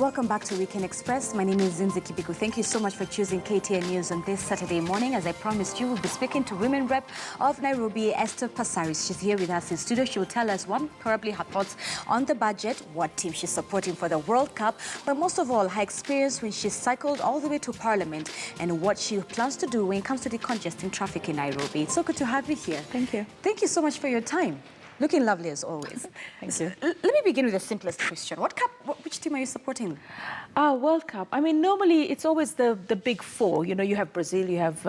Welcome back to Weekend Express. My name is Zinzi Kibiku. Thank you so much for choosing KTN News on this Saturday morning. As I promised you, we'll be speaking to Women Rep of Nairobi, Esther Passaris. She's here with us in studio. She will tell us probably her thoughts on the budget, what team she's supporting for the World Cup, but most of all, her experience when she cycled all the way to Parliament and what she plans to do when it comes to decongesting traffic in Nairobi. It's so good to have you here. Thank you. Thank you so much for your time. Looking lovely as always. Thank you. Let me begin with the simplest question. Which team are you supporting? World Cup. I mean, normally it's always the big four. You know, you have Brazil, you have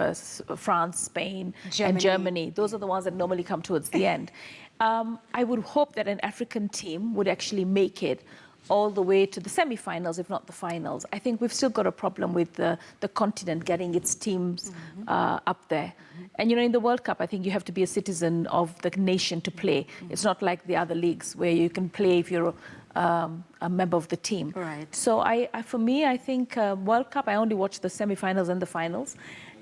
France, Spain, and Germany. Those are the ones that normally come towards the end. I would hope that an African team would actually make it all the way to the semi-finals, if not the finals. I think we've still got a problem with the continent getting its teams up there. And, you know, in the World Cup, I think you have to be a citizen of the nation to play. It's not like the other leagues where you can play if you're a member of the team. Right. So for me, I think World Cup, I only watch the semi-finals and the finals.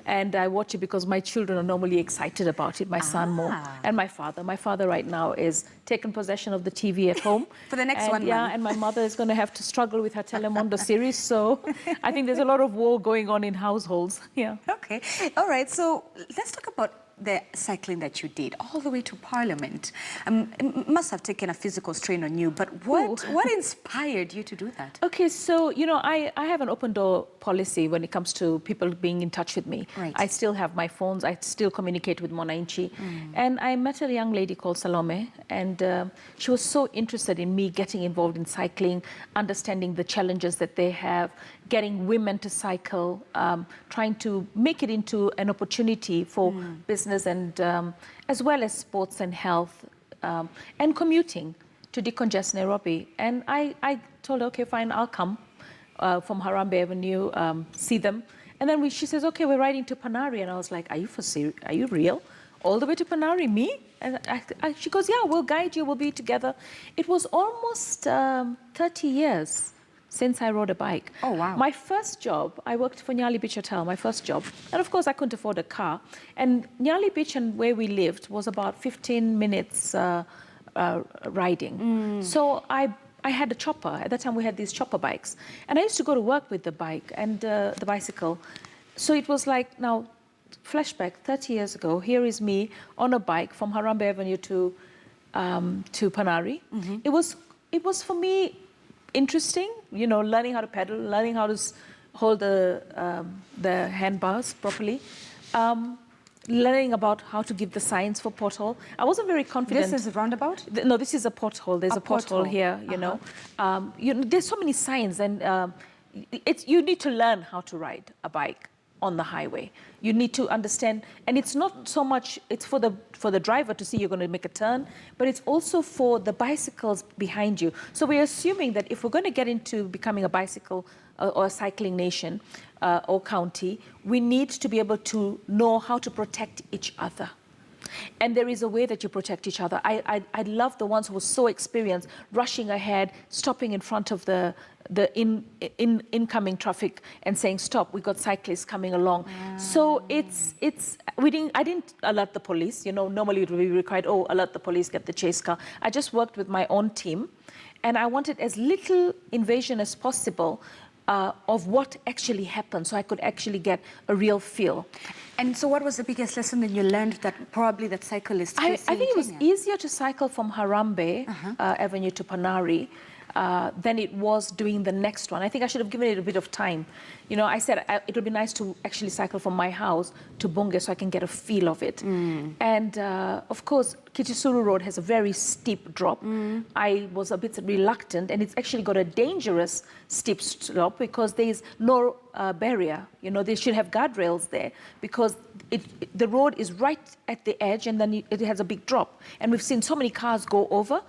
And I watch it because my children are normally excited about it, my son more, and my father. My father right now is taking possession of the TV at home. For the next one. Yeah, and my mother is going to have to struggle with her Telemundo series. So I think there's a lot of war going on in households. Yeah. Okay. All right. So let's talk about the cycling that you did all the way to Parliament. It must have taken a physical strain on you, but what inspired you to do that? Okay, so, you know, I have an open door policy when it comes to people being in touch with me. Right. I still have my phones. I still communicate with Monanchi. And I met a young lady called Salome, and she was so interested in me getting involved in cycling, understanding the challenges that they have, getting women to cycle, trying to make it into an opportunity for business and as well as sports and health and commuting to decongest Nairobi. And I told her, okay, fine, I'll come from Harambee Avenue, see them. And then she says, okay, we're riding to Panari. And I was like, are you for serious? Are you real? All the way to Panari, me? And she goes, yeah, we'll guide you, we'll be together. It was almost 30 years since I rode a bike. Oh, wow. My first job, I worked for Nyali Beach Hotel, my first job. And of course, I couldn't afford a car. And Nyali Beach and where we lived was about 15 minutes riding. So I had a chopper. At that time, we had these chopper bikes. And I used to go to work with the bike and the bicycle. So it was like, now, flashback, 30 years ago, here is me on a bike from Harambee Avenue to Panari. It was for me, interesting, you know, learning how to pedal, learning how to hold the handbars properly, learning about how to give the signs for pothole. I wasn't very confident. This is a roundabout? No, this is a pothole. There's a pothole here, you know. There's so many signs, and you need to learn how to ride a bike on the highway. You need to understand, and it's not so much, it's for the driver to see you're going to make a turn, but it's also for the bicycles behind you. So we're assuming that if we're going to get into becoming a bicycle or a cycling nation or county, we need to be able to know how to protect each other. And there is a way that you protect each other. I love the ones who were so experienced, rushing ahead, stopping in front of the incoming traffic and saying, stop, we got cyclists coming along. So I didn't alert the police. You know, normally it would be required, oh, alert the police, get the chase car. I just worked with my own team, and I wanted as little invasion as possible of what actually happened, so I could actually get a real feel. And so what was the biggest lesson that you learned that probably that cyclists I think it was easier to cycle from Harambee Avenue to Panari than it was doing the next one. I think I should have given it a bit of time. You know, I said it would be nice to actually cycle from my house to Bunge so I can get a feel of it. And of course, Kitusuru Road has a very steep drop. I was a bit reluctant, and it's actually got a dangerous steep slope because there's no barrier. You know, they should have guardrails there because the road is right at the edge, and then it has a big drop. And we've seen so many cars go over.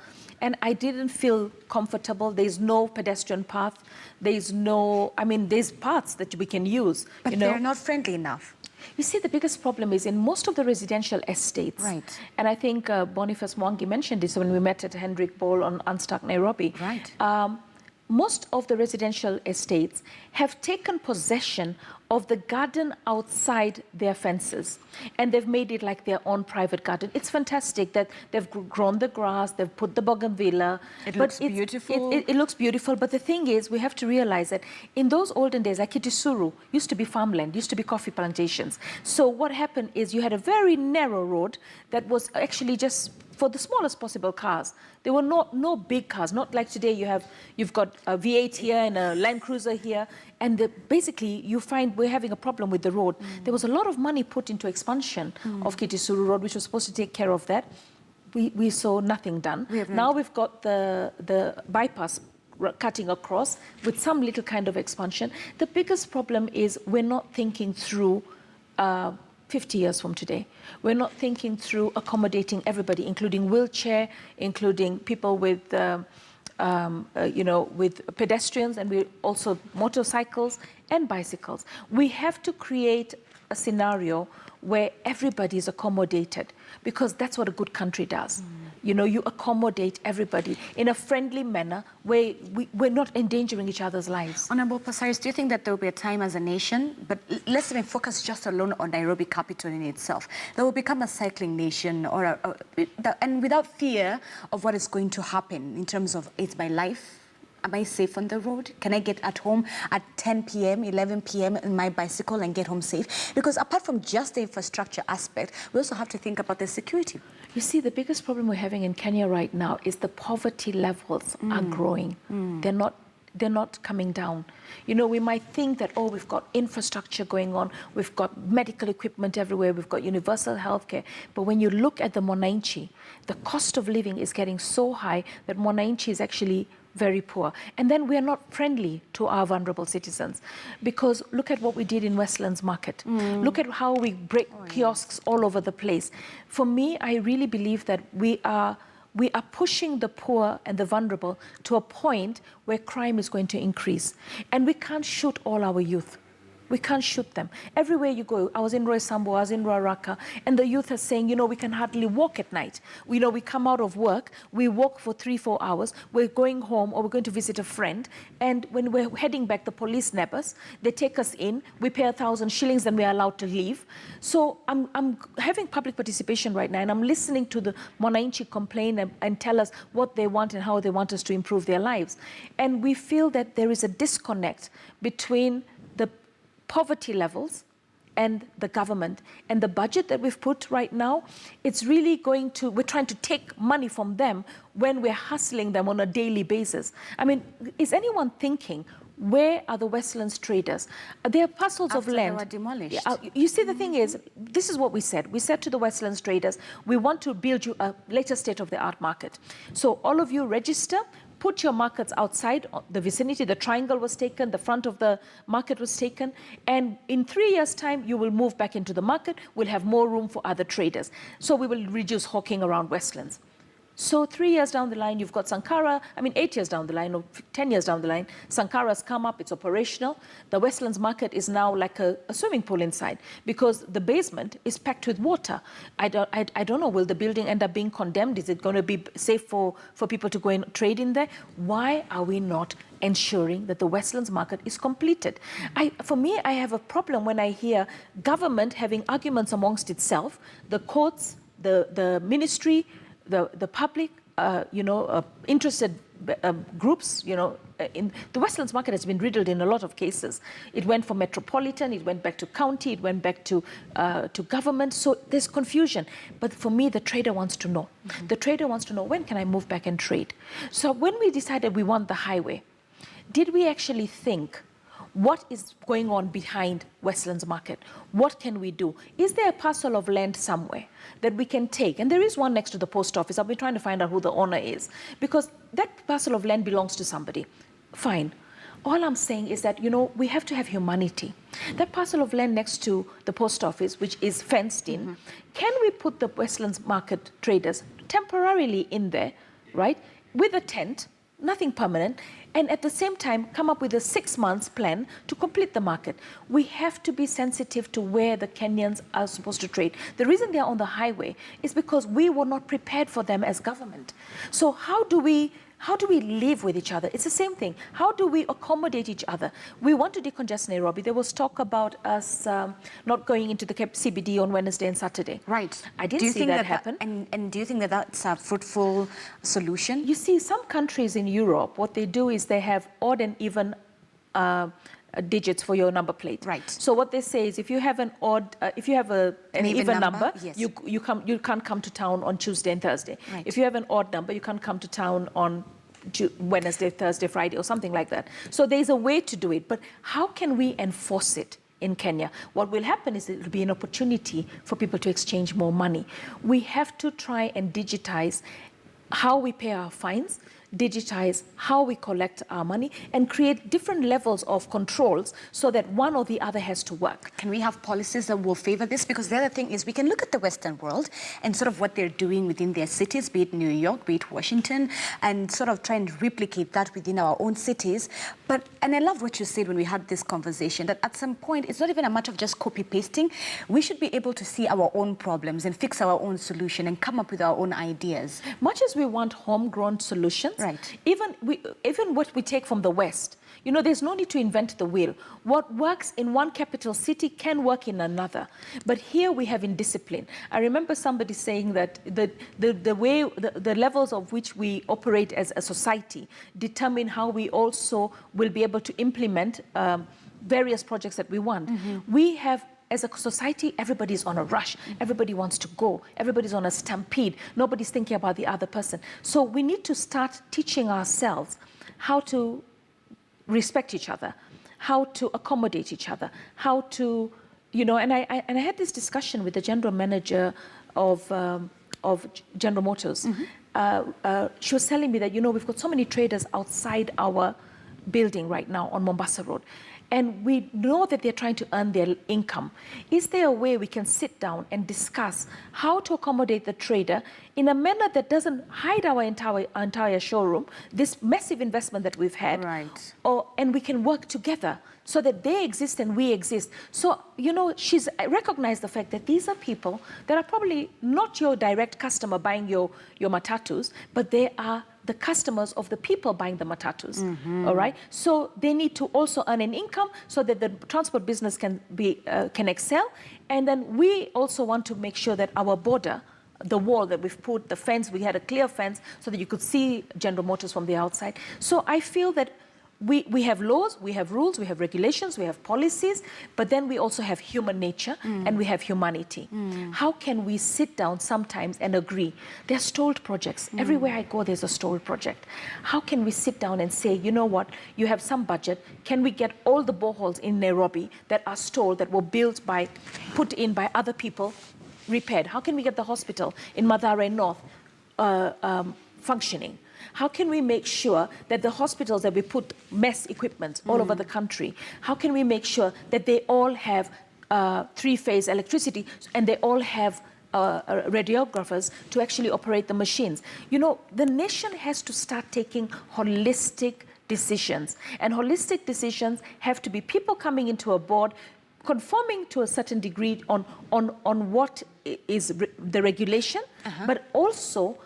And I didn't feel comfortable. There's no pedestrian path. There's no, I mean, there's paths that we can use. But you know? They're not friendly enough. You see, the biggest problem is in most of the residential estates. Right. And I think Boniface Mwangi mentioned this when we met at Hendrik Ball on Unstuck Nairobi. Right. Most of the residential estates have taken possession of the garden outside their fences, and they've made it like their own private garden. It's fantastic that they've grown the grass, they've put the bougainvillea. It looks beautiful. It looks beautiful, but the thing is, we have to realize that in those olden days, like Kitusuru used to be farmland, used to be coffee plantations. So what happened is you had a very narrow road that was actually just for the smallest possible cars. There were no big cars, not like today you've got a V8 here and a Land Cruiser here, and basically you find we're having a problem with the road. There was a lot of money put into expansion of Kitusuru Road, which was supposed to take care of that. We saw nothing done. Now we've got the bypass cutting across with some little kind of expansion. The biggest problem is we're not thinking through 50 years from today. We're not thinking through accommodating everybody, including wheelchair, including people with, with pedestrians, and we also motorcycles and bicycles. We have to create a scenario where everybody is accommodated, because that's what a good country does. You know, you accommodate everybody in a friendly manner where we're not endangering each other's lives. Honorable Passaris, do you think that there will be a time as a nation, but let's even focus just alone on Nairobi capital in itself, that will become a cycling nation, and without fear of what is going to happen in terms of, it's my life? Am I safe on the road? Can I get at home at 10 p.m., 11 p.m. in my bicycle and get home safe? Because apart from just the infrastructure aspect, we also have to think about the security. You see, the biggest problem we're having in Kenya right now is the poverty levels are growing. They're not coming down. You know, we might think that, oh, we've got infrastructure going on, we've got medical equipment everywhere, we've got universal healthcare. But when you look at the Mwananchi, the cost of living is getting so high that Mwananchi is actually very poor. And then we are not friendly to our vulnerable citizens, because look at what we did in Westlands Market. Look at how we break kiosks all over the place. For me, I really believe that we are pushing the poor and the vulnerable to a point where crime is going to increase. And we can't shoot all our youth. We can't shoot them. Everywhere you go, I was in Roysambu, I was in Ruaraka, and the youth are saying, you know, we can hardly walk at night. We come out of work, we walk for 3-4 hours, we're going home or we're going to visit a friend, and when we're heading back, the police nab us, they take us in, we pay 1,000 shillings, then we're allowed to leave. So I'm having public participation right now, and I'm listening to the Mwananchi complain and tell us what they want and how they want us to improve their lives. And we feel that there is a disconnect between the poverty levels and the government, and the budget that we've put right now, it's really we're trying to take money from them when we're hustling them on a daily basis. I mean, is anyone thinking, where are the Westlands traders? There are parcels of land. They were demolished. You see, the thing is, this is what we said. We said to the Westlands traders, we want to build you a later state-of-the-art market. So all of you register, put your markets outside the vicinity. The triangle was taken, the front of the market was taken, and in 3 years' time, you will move back into the market. We'll have more room for other traders. So we will reduce hawking around Westlands. So 3 years down the line, you've got Sankara. 8 years down the line, or 10 years down the line, Sankara's come up, it's operational. The Westlands market is now like a swimming pool inside, because the basement is packed with water. I don't know, will the building end up being condemned? Is it going to be safe for people to go and trade in there? Why are we not ensuring that the Westlands market is completed? For me, I have a problem when I hear government having arguments amongst itself, the courts, the ministry, the public, interested groups, in the Westlands market has been riddled in a lot of cases. It went from metropolitan, it went back to county, it went back to government. So there's confusion. But for me, the trader wants to know. The trader wants to know, when can I move back and trade? So when we decided we want the highway, did we actually think, what is going on behind Westlands Market? What can we do? Is there a parcel of land somewhere that we can take? And there is one next to the post office. I've been trying to find out who the owner is, because that parcel of land belongs to somebody. Fine. All I'm saying is that, we have to have humanity. That parcel of land next to the post office, which is fenced in, can we put the Westlands Market traders temporarily in there, right, with a tent, nothing permanent, and at the same time come up with a 6 months plan to complete the market? We have to be sensitive to where the Kenyans are supposed to trade. The reason they are on the highway is because we were not prepared for them as government. So how do we how do we live with each other? It's the same thing. How do we accommodate each other? We want to decongest Nairobi. There was talk about us not going into the CBD on Wednesday and Saturday. Right. I didn't see that happen. And do you think that that's a fruitful solution? You see, some countries in Europe, what they do is they have odd and even digits for your number plate. Right. So what they say is, if you have an even number, yes. you can't come to town on Tuesday and Thursday. Right. If you have an odd number, you can't come to town on Wednesday, Thursday, Friday, or something like that. So there's a way to do it, but how can we enforce it in Kenya? What will happen is it will be an opportunity for people to exchange more money. We have to try and digitize how we pay our fines, digitize how we collect our money, and create different levels of controls so that one or the other has to work. Can we have policies that will favor this? Because the other thing is we can look at the Western world and sort of what they're doing within their cities, be it New York, be it Washington, and sort of try and replicate that within our own cities. And I love what you said when we had this conversation, that at some point, it's not even a matter of just copy-pasting. We should be able to see our own problems and fix our own solution and come up with our own ideas. Much as we want homegrown solutions, right. Even what we take from the West, you know, there's no need to invent the wheel. What works in one capital city can work in another. But here we have indiscipline. I remember somebody saying that the levels of which we operate as a society determine how we also will be able to implement various projects that we want. Mm-hmm. We have, as a society, everybody's on a rush. Everybody wants to go. Everybody's on a stampede. Nobody's thinking about the other person. So we need to start teaching ourselves how to respect each other, how to accommodate each other, how to, you know, and I had this discussion with the general manager of General Motors. Mm-hmm. She was telling me that, you know, we've got so many traders outside our building right now on Mombasa Road. And we know that they're trying to earn their income. Is there a way we can sit down and discuss how to accommodate the trader in a manner that doesn't hide our entire showroom, this massive investment that we've had, right. And we can work together so that they exist and we exist. So, you know, she's recognized the fact that these are people that are probably not your direct customer buying your matatus, but they are the customers of the people buying the matatus, mm-hmm. all right? So they need to also earn an income so that the transport business can excel. And then we also want to make sure that our border, the wall that we've put, the fence, we had a clear fence so that you could see General Motors from the outside. So I feel that we have laws, we have rules, we have regulations, we have policies, but then we also have human nature and we have humanity. How can we sit down sometimes and agree? There are stalled projects. Everywhere I go, there's a stalled project. How can we sit down and say, you know what, you have some budget, can we get all the boreholes in Nairobi that are stalled, that were put in by other people, repaired? How can we get the hospital in Mathare North functioning? How can we make sure that the hospitals that we put MES equipment all over the country, how can we make sure that they all have three-phase electricity and they all have radiographers to actually operate the machines? You know, the nation has to start taking holistic decisions. And holistic decisions have to be people coming into a board, conforming to a certain degree on what is the regulation, but also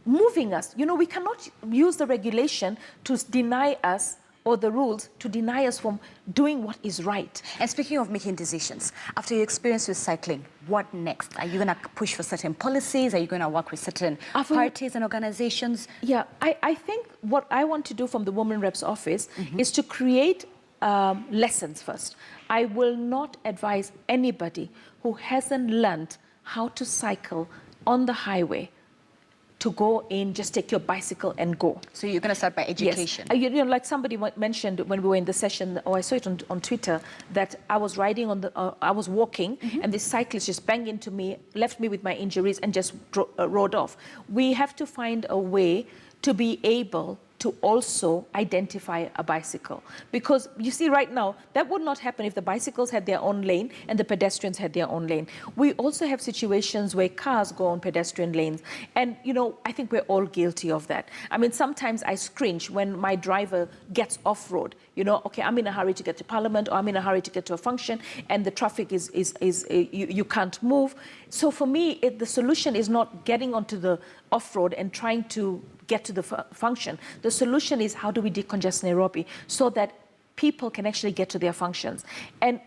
moving us. You know, we cannot use the regulation to deny us, or the rules to deny us from doing what is right. And speaking of making decisions, after your experience with cycling, what next? Are you going to push for certain policies? Are you going to work with certain parties and organizations? Yeah, I think what I want to do from the Women Reps office is to create lessons first. I will not advise anybody who hasn't learned how to cycle on the highway to go in, just take your bicycle and go. So you're going to start by education? Yes. You know, like somebody mentioned when we were in the session, or I saw it on Twitter, that I was riding on I was walking, and this cyclist just banged into me, left me with my injuries, and just rode off. We have to find a way to be able to also identify a bicycle. Because you see right now, that would not happen if the bicycles had their own lane and the pedestrians had their own lane. We also have situations where cars go on pedestrian lanes. And, you know, I think we're all guilty of that. I mean, sometimes I cringe when my driver gets off-road. You know, okay, I'm in a hurry to get to Parliament, or I'm in a hurry to get to a function, and the traffic is you can't move. So for me, the solution is not getting onto the off-road and trying to get to the function. The solution is how do we decongest Nairobi so that people can actually get to their functions. And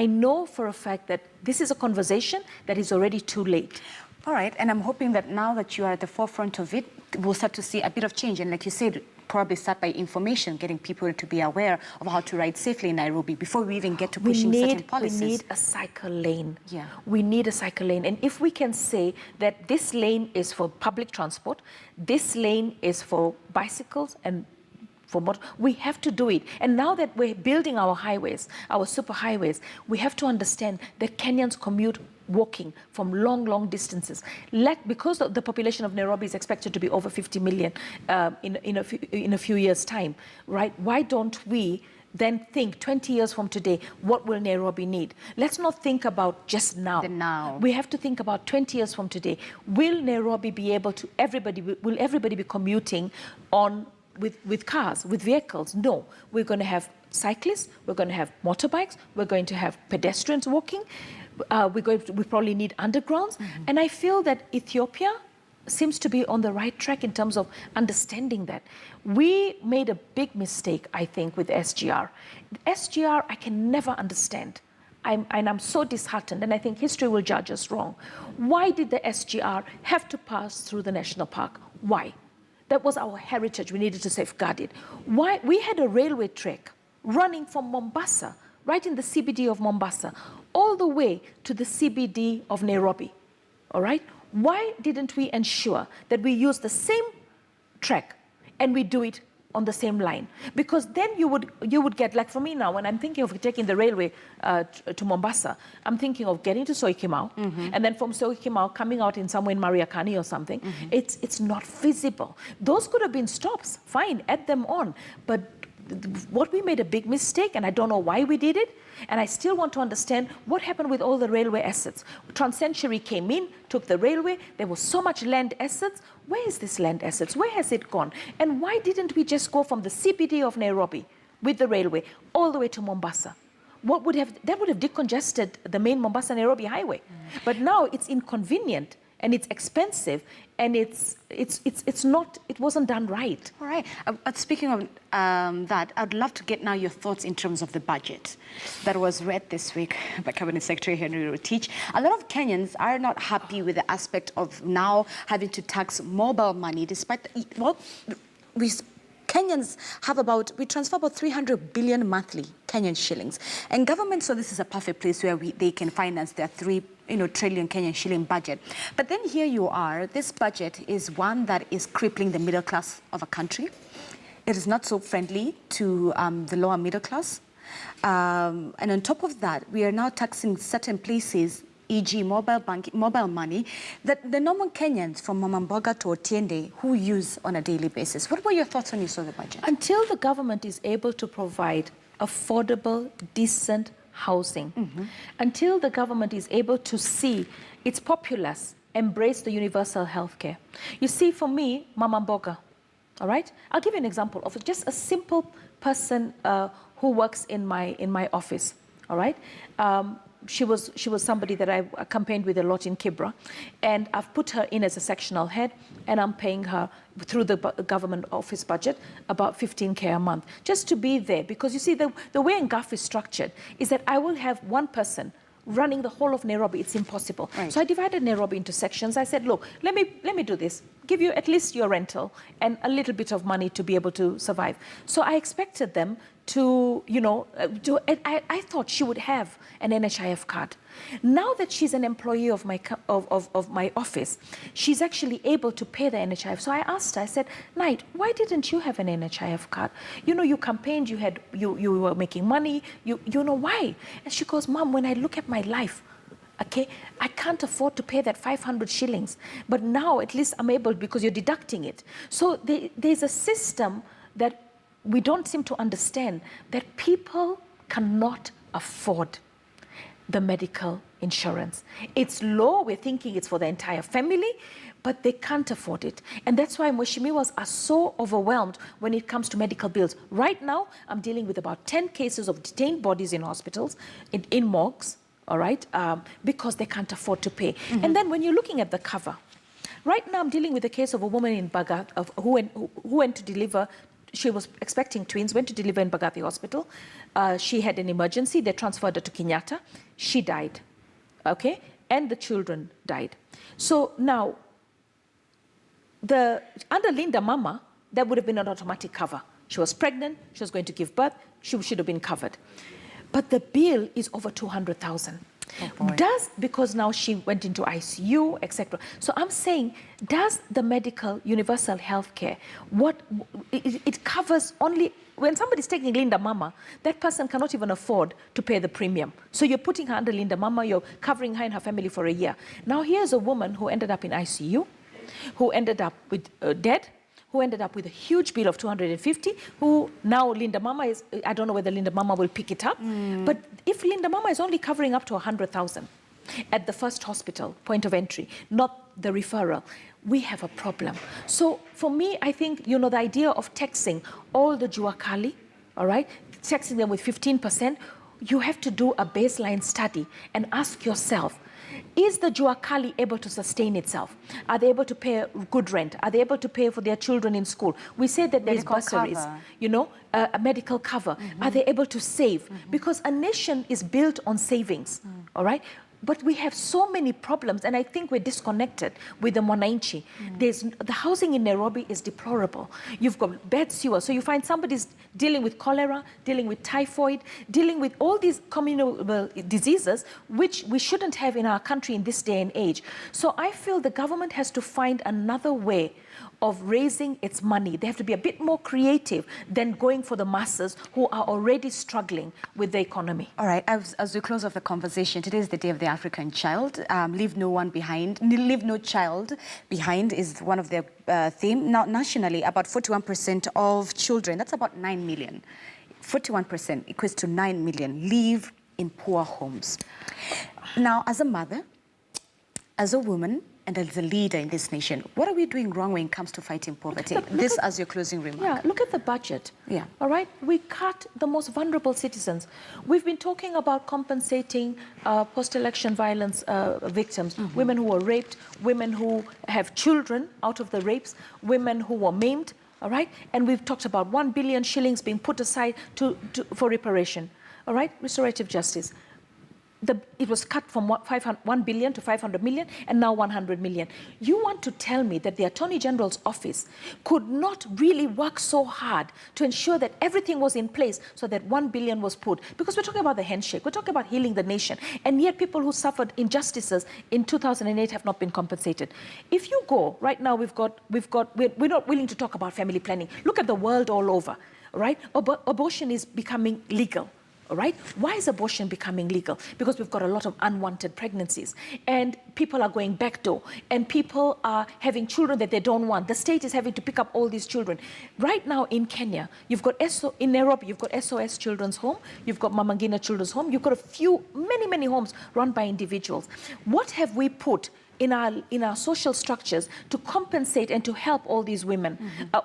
I know for a fact that this is a conversation that is already too late. All right, and I'm hoping that now that you are at the forefront of it, we'll start to see a bit of change. And like you said, probably start by information, getting people to be aware of how to ride safely in Nairobi before we even get to pushing certain policies. We need a cycle lane. Yeah. We need a cycle lane. And if we can say that this lane is for public transport, this lane is for bicycles and for motor, we have to do it. And now that we're building our highways, our super highways, we have to understand that Kenyans commute walking from long, long distances. Because the population of Nairobi is expected to be over 50 million in a few years' time, right? Why don't we then think 20 years from today, what will Nairobi need? Let's not think about just now. The now. We have to think about 20 years from today. Will Nairobi be able to, will everybody be commuting with cars, with vehicles? No. We're going to have cyclists, we're going to have motorbikes, we're going to have pedestrians walking, we probably need undergrounds. Mm-hmm. And I feel that Ethiopia seems to be on the right track in terms of understanding that. We made a big mistake, I think, with SGR. SGR, I can never understand. I'm so disheartened, and I think history will judge us wrong. Why did the SGR have to pass through the national park? Why? That was our heritage. We needed to safeguard it. Why? We had a railway track running from Mombasa, right in the CBD of Mombasa, all the way to the CBD of Nairobi, all right? Why didn't we ensure that we use the same track and we do it on the same line? Because then you would get, like for me now, when I'm thinking of taking the railway to Mombasa, I'm thinking of getting to Syokimau, mm-hmm. and then from Syokimau coming out in somewhere in Mariakani or something. Mm-hmm. It's not feasible. Those could have been stops, fine, add them on. But what we made a big mistake, and I don't know why we did it, and I still want to understand what happened with all the railway assets. Transcentury came in, took the railway, there was so much land assets. Where is this land assets? Where has it gone? And why didn't we just go from the CBD of Nairobi with the railway all the way to Mombasa? That would have decongested the main Mombasa-Nairobi highway. Mm. But now it's inconvenient and it's expensive, and it wasn't done right. All right. Speaking of that, I'd love to get now your thoughts in terms of the budget that was read this week by Cabinet Secretary Henry Rotich. A lot of Kenyans are not happy with the aspect of now having to tax mobile money, despite, Kenyans we transfer about 300 billion monthly Kenyan shillings. And government, so this is a perfect place where they can finance their 3 trillion Kenyan shilling budget. But then here you are, this budget is one that is crippling the middle class of a country. It is not so friendly to the lower middle class. And on top of that, we are now taxing certain places, e.g. mobile money, that the normal Kenyans from Mama Mboga to Otiende who use on a daily basis. What were your thoughts when you saw the budget? Until the government is able to provide affordable, decent housing, mm-hmm. until the government is able to see its populace embrace the universal health care. You see, for me, Mama Mboga, all right? I'll give you an example of just a simple person who works in my office, all right? She was somebody that I campaigned with a lot in Kibra, and I've put her in as a sectional head, and I'm paying her through the government office budget about 15K a month just to be there. Because you see, the way NGAF is structured is that I will have one person running the whole of Nairobi. It's impossible. Right. So I divided Nairobi into sections. I said, look, let me do this. Give you at least your rental and a little bit of money to be able to survive. So I expected them to, I thought she would have an NHIF card. Now that she's an employee of my office, she's actually able to pay the NHIF. So I asked her, I said, Knight, why didn't you have an NHIF card? You campaigned, you were making money, you know why? And she goes, Mom, when I look at my life, okay, I can't afford to pay that 500 shillings. But now at least I'm able, because you're deducting it. So there's a system that we don't seem to understand, that people cannot afford the medical insurance. It's low, we're thinking it's for the entire family, but they can't afford it. And that's why Mheshimiwas are so overwhelmed when it comes to medical bills. Right now, I'm dealing with about 10 cases of detained bodies in hospitals, in morgues, all right, because they can't afford to pay. Mm-hmm. And then when you're looking at the cover, Right now, I'm dealing with a case of a woman in Bagathi who went to deliver. She was expecting twins, went to deliver in Bagathi Hospital. She had an emergency. They transferred her to Kenyatta. She died, okay? And the children died. So now, under Linda Mama, there would have been an automatic cover. She was pregnant. She was going to give birth. She should have been covered. But the bill is over 200,000. Because now she went into ICU, etc. So I'm saying, does the medical universal health care, it covers only, when somebody's taking Linda Mama, that person cannot even afford to pay the premium. So you're putting her under Linda Mama, you're covering her and her family for a year. Now here's a woman who ended up in ICU, who ended up with dead, who ended up with a huge bill of 250, who now Linda Mama is, I don't know whether Linda Mama will pick it up, but if Linda Mama is only covering up to 100,000 at the first hospital, point of entry, not the referral, we have a problem. So for me, I think, you know, the idea of taxing all the Juakali, all right, taxing them with 15%, you have to do a baseline study and ask yourself, is the Juakali able to sustain itself? Are they able to pay good rent? Are they able to pay for their children in school? We say that there's bursaries, you know, a medical cover. Are they able to save? Because a nation is built on savings, all right? But we have so many problems, and I think we're disconnected with the Mwananchi. The housing in Nairobi is deplorable. You've got bad sewer, so you find somebody's dealing with cholera, dealing with typhoid, dealing with all these communicable diseases, which we shouldn't have in our country in this day and age. So I feel the government has to find another way of raising its money. They have to be a bit more creative than going for the masses who are already struggling with the economy. All right, as we close off the conversation, today is the Day of the African Child. Leave no one behind, leave no child behind is one of their theme. Now, nationally, about 41% of children, that's about 9 million, 41% equates to 9 million, live in poor homes. Now, as a mother, as a woman, and as a leader in this nation, what are we doing wrong when it comes to fighting poverty? This as your closing remark. Yeah, look at the budget. Yeah. All right? We cut the most vulnerable citizens. We've been talking about compensating post-election violence victims, women who were raped, women who have children out of the rapes, women who were maimed, all right? And we've talked about 1 billion shillings being put aside for reparation, all right? Restorative justice. It was cut from 1 billion to 500 million and now 100 million. You want to tell me that the Attorney General's office could not really work so hard to ensure that everything was in place so that 1 billion was put? Because we're talking about the handshake, we're talking about healing the nation, and yet people who suffered injustices in 2008 have not been compensated. If you go, right now we're not willing to talk about family planning. Look at the world all over, right? Abortion is becoming legal. All right? Why is abortion becoming legal? Because we've got a lot of unwanted pregnancies, and people are going backdoor, and people are having children that they don't want. The state is having to pick up all these children. Right now in Kenya, in Nairobi, you've got SOS Children's Home, you've got Mama Ngina Children's Home, you've got many homes run by individuals. What have we put in our social structures to compensate and to help all these women,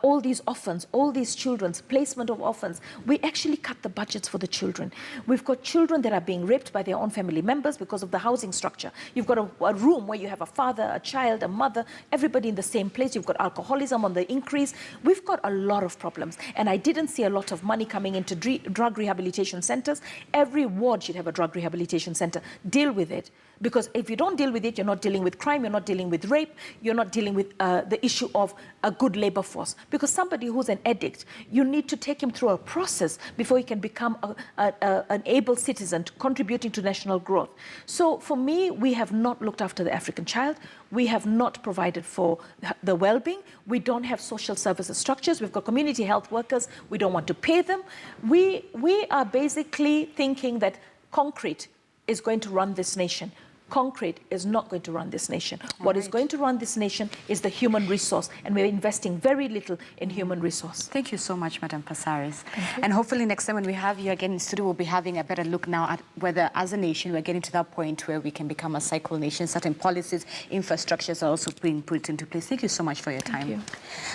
all these orphans, all these children's placement of orphans? We actually cut the budgets for the children. We've got children that are being raped by their own family members because of the housing structure. You've got a room where you have a father, a child, a mother, everybody in the same place. You've got alcoholism on the increase. We've got a lot of problems, and I didn't see a lot of money coming into drug rehabilitation centers. Every ward should have a drug rehabilitation center. Deal with it. Because if you don't deal with it, you're not dealing with crime, you're not dealing with rape, you're not dealing with the issue of a good labor force. Because somebody who's an addict, you need to take him through a process before he can become an able citizen contributing to national growth. So for me, we have not looked after the African child. We have not provided for the well-being. We don't have social services structures. We've got community health workers. We don't want to pay them. We are basically thinking that concrete is going to run this nation. Concrete is not going to run this nation. What is going to run this nation is the human resource, and we're investing very little in human resource. Thank you so much, Madam Passaris. And hopefully next time when we have you again in studio, we'll be having a better look now at whether as a nation we're getting to that point where we can become a cycle nation. Certain policies, infrastructures are also being put into place. Thank you so much for your time.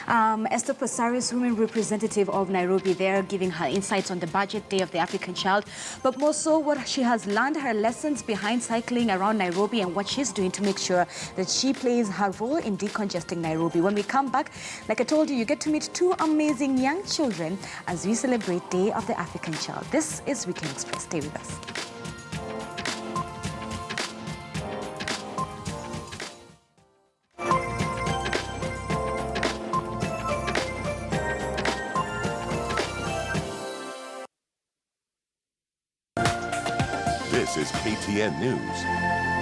Thank you. Esther Passaris, Women Representative of Nairobi, there giving her insights on the budget, Day of the African Child, but more so what she has learned, her lessons behind cycling around Nairobi and what she's doing to make sure that she plays her role in decongesting Nairobi. When we come back, like I told you, you get to meet two amazing young children as we celebrate Day of the African Child. This is Weekend Express. Stay with us. This is KTN News.